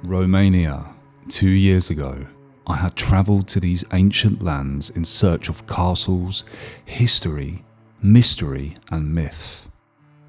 Romania. 2 years ago, I had travelled to these ancient lands in search of castles, history, mystery and myth.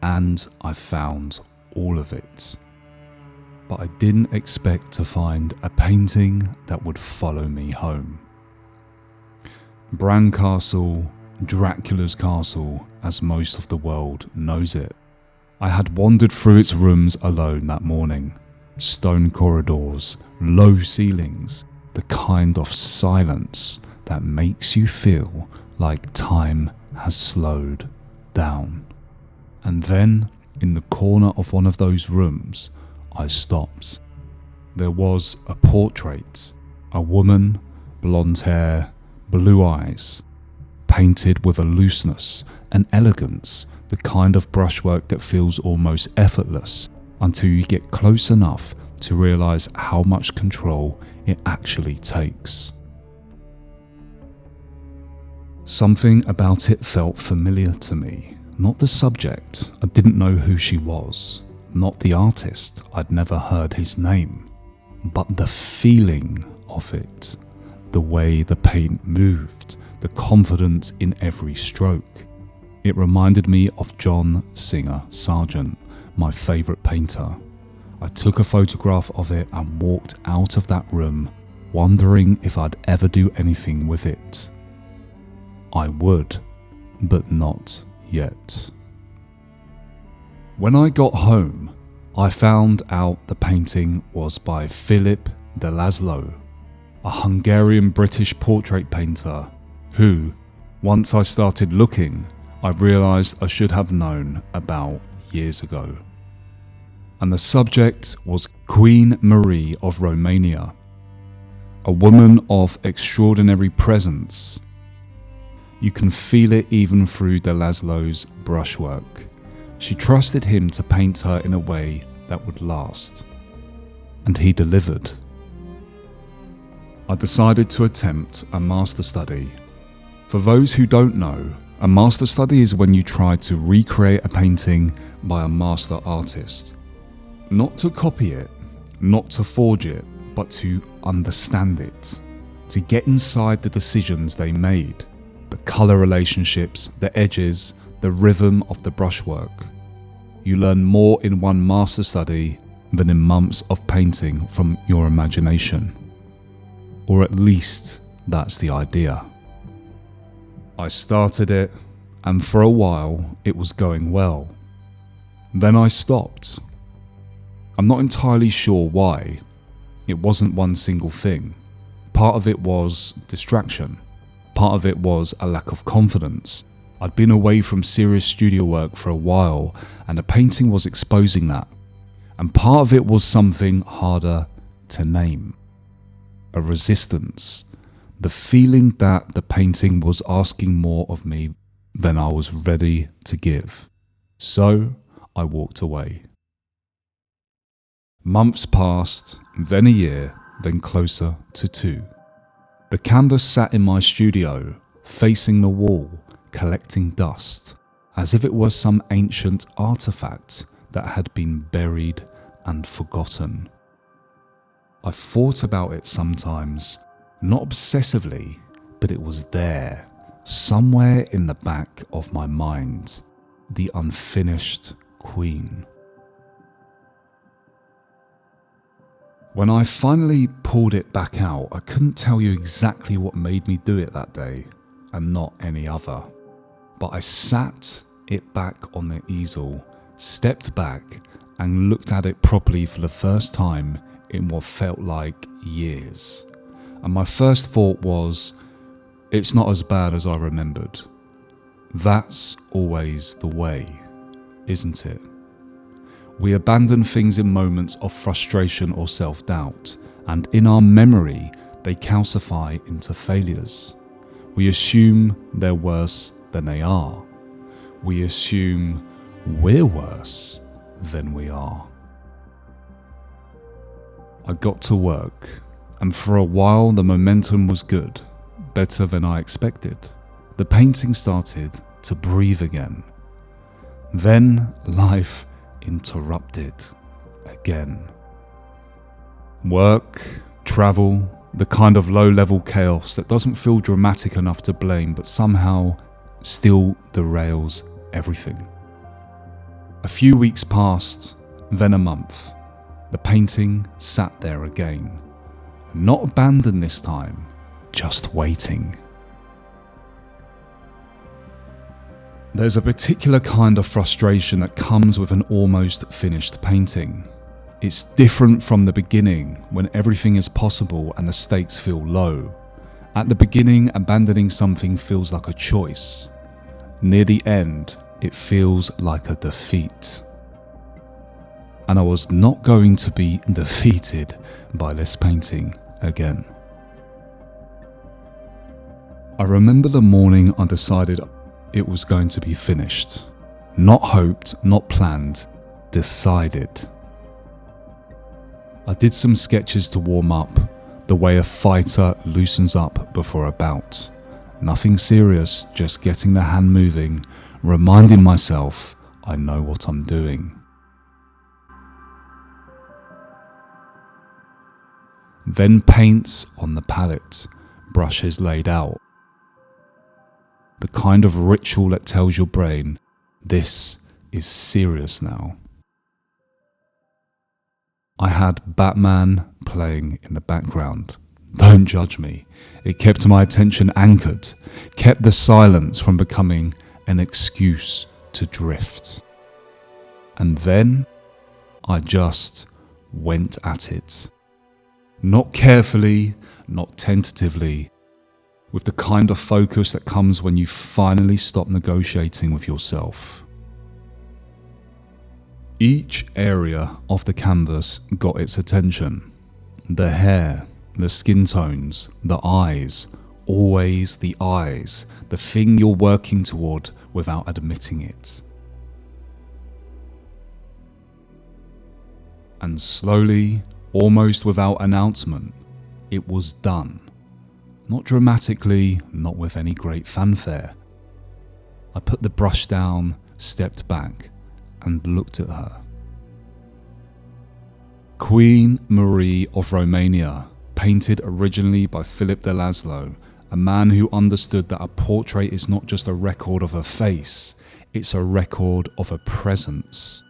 And I found all of it. But I didn't expect to find a painting that would follow me home. Bran Castle, Dracula's castle, as most of the world knows it. I had wandered through its rooms alone that morning. Stone corridors, low ceilings, the kind of silence that makes you feel like time has slowed down. And then, in the corner of one of those rooms, I stopped. There was a portrait, a woman, blonde hair, blue eyes, painted with a looseness, an elegance, the kind of brushwork that feels almost effortless until you get close enough to realise how much control it actually takes. Something about it felt familiar to me, not the subject, I didn't know who she was, not the artist, I'd never heard his name, but the feeling of it, the way the paint moved, the confidence in every stroke. It reminded me of Singer Sargent, my favourite painter. I took a photograph of it and walked out of that room, wondering if I'd ever do anything with it. I would, but not yet. When I got home, I found out the painting was by Philip de László, a Hungarian-British portrait painter who, once I started looking, I realised I should have known about years ago. And the subject was Queen Marie of Romania, a woman of extraordinary presence. You can feel it even through de László's brushwork. She trusted him to paint her in a way that would last. And he delivered. I decided to attempt a master study. For those who don't know, a master study is when you try to recreate a painting by a master artist. Not to copy it, not to forge it, but to understand it. To get inside the decisions they made, the colour relationships, the edges, the rhythm of the brushwork. You learn more in one master study than in months of painting from your imagination. Or at least that's the idea. I started it, and for a while it was going well. Then I stopped. I'm not entirely sure why. It wasn't one single thing. Part of it was distraction. Part of it was a lack of confidence. I'd been away from serious studio work for a while, and the painting was exposing that. And part of it was something harder to name. A resistance. The feeling that the painting was asking more of me than I was ready to give. So I walked away. Months passed, then a year, then closer to 2. The canvas sat in my studio, facing the wall, collecting dust, as if it was some ancient artifact that had been buried and forgotten. I thought about it sometimes, not obsessively, but it was there, somewhere in the back of my mind, the unfinished queen. When I finally pulled it back out, I couldn't tell you exactly what made me do it that day, and not any other. But I sat it back on the easel, stepped back, and looked at it properly for the first time in what felt like years. And my first thought was, it's not as bad as I remembered. That's always the way, isn't it? We abandon things in moments of frustration or self-doubt, and in our memory, they calcify into failures. We assume they're worse than they are. We assume we're worse than we are. I got to work, and for a while the momentum was good, better than I expected. The painting started to breathe again. Then life interrupted again. Work, travel, the kind of low-level chaos that doesn't feel dramatic enough to blame but somehow still derails everything. A few weeks passed, then a month. The painting sat there again. Not abandoned this time, just waiting. There's a particular kind of frustration that comes with an almost finished painting. It's different from the beginning, when everything is possible and the stakes feel low. At the beginning, abandoning something feels like a choice. Near the end, it feels like a defeat. And I was not going to be defeated by this painting again. I remember the morning I decided it was going to be finished. Not hoped, not planned, decided. I did some sketches to warm up, the way a fighter loosens up before a bout. Nothing serious, just getting the hand moving, reminding myself I know what I'm doing. Then paints on the palette, brushes laid out. The kind of ritual that tells your brain, this is serious now. I had Batman playing in the background. Don't judge me. It kept my attention anchored, kept the silence from becoming an excuse to drift. And then I just went at it. Not carefully, not tentatively, with the kind of focus that comes when you finally stop negotiating with yourself. Each area of the canvas got its attention. The hair, the skin tones, the eyes, always the eyes, the thing you're working toward without admitting it. And slowly, almost without announcement, it was done. Not dramatically, not with any great fanfare. I put the brush down, stepped back, and looked at her. Queen Marie of Romania, painted originally by Philip de László, a man who understood that a portrait is not just a record of a face, it's a record of a presence.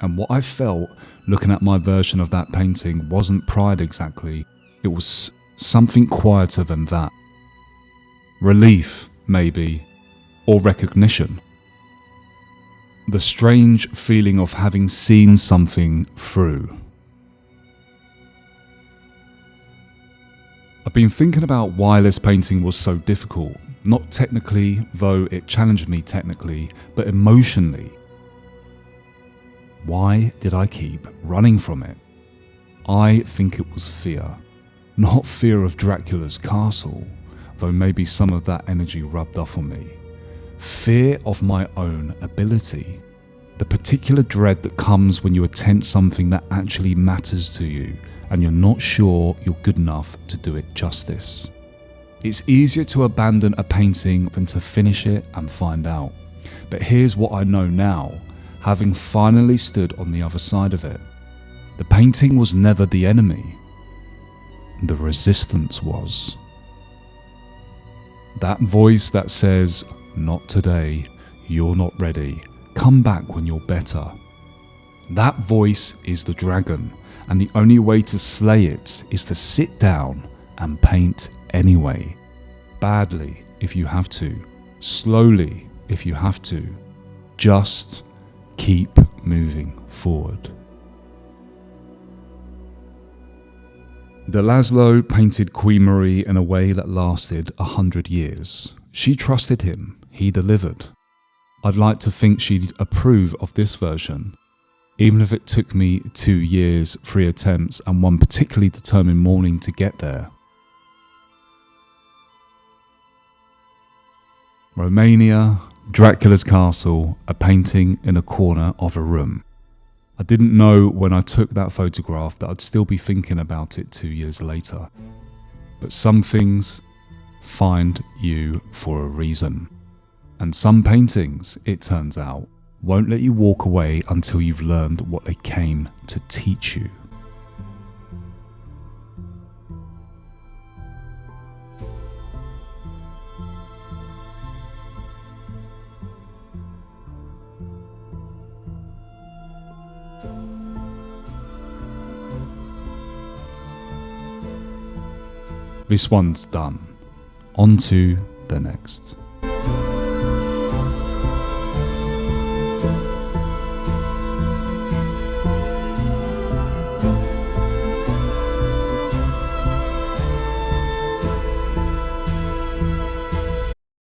And what I felt looking at my version of that painting wasn't pride exactly, it was something quieter than that. Relief, maybe, or recognition. The strange feeling of having seen something through. I've been thinking about why this painting was so difficult, not technically, though it challenged me technically, but emotionally. Why did I keep running from it? I think it was fear. Not fear of Dracula's castle, though maybe some of that energy rubbed off on me. Fear of my own ability. The particular dread that comes when you attempt something that actually matters to you and you're not sure you're good enough to do it justice. It's easier to abandon a painting than to finish it and find out. But here's what I know now, having finally stood on the other side of it. The painting was never the enemy. The resistance was. That voice that says, "Not today, you're not ready, come back when you're better." That voice is the dragon, and the only way to slay it is to sit down and paint anyway. Badly if you have to, slowly if you have to. Just keep moving forward. De László painted Queen Marie in a way that lasted 100 years. She trusted him, he delivered. I'd like to think she'd approve of this version, even if it took me 2 years, 3 attempts, and one particularly determined morning to get there. Romania, Dracula's castle, a painting in a corner of a room. I didn't know when I took that photograph that I'd still be thinking about it 2 years later. But some things find you for a reason. And some paintings, it turns out, won't let you walk away until you've learned what they came to teach you. This one's done. On to the next.